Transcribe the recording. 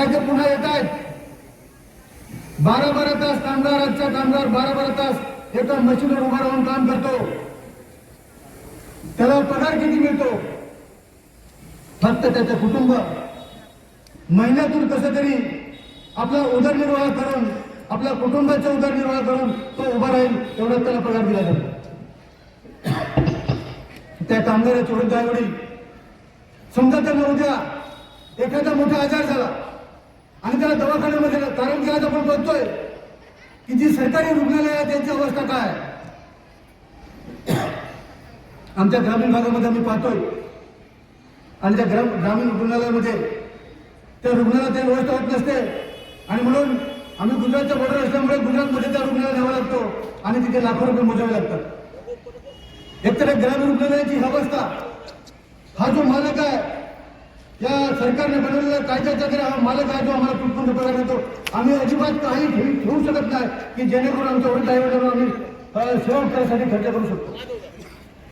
काय ते पुन्हा येत आहेत 12-12 तास कामगार, आजचा कामगार 12-12 तास एका मशीनवर उभा राहून काम करतो, त्याला पगार किती मिळतो? फक्त त्याचं कुटुंब महिन्यातून कसं तरी आपला उदरनिर्वाह करून, आपल्या कुटुंबाचा उदरनिर्वाह करून तो उभा राहील एवढा त्याला पगार दिला जातो. त्या कामगाराचे वृद्ध आई वडील समजा त्यांना उद्या एखादा मोठा आजार झाला आणि त्याला दवाखान्यामध्ये कारण की आज आपण बघतोय की जी सरकारी रुग्णालय आहे त्यांची अवस्था काय. आमच्या ग्रामीण भागामध्ये आम्ही पाहतोय आणि त्या ग्रामीण रुग्णालयामध्ये त्या रुग्णाला ते व्यवस्था होत नसते आणि म्हणून आम्ही गुजरातच्या बॉर्डर असल्यामुळे गुजरातमध्ये त्या रुग्णाला न्यावा लागतो आणि तिथे लाखो रुपये मोजावे लागतात. एकतर ग्रामीण रुग्णालयाची ही अवस्था, हा जो मालक आहे या सरकारने बनवलेला कायद्याचा जर हा मालक आहे जो आम्हाला तुटपून पगार देतो, आम्ही अजिबात काही ठेवू शकत नाही की जेणेकरून आमच्या वृद्ध आईवडिलांना आम्ही सेवा करण्यासाठी खर्च करू शकतो.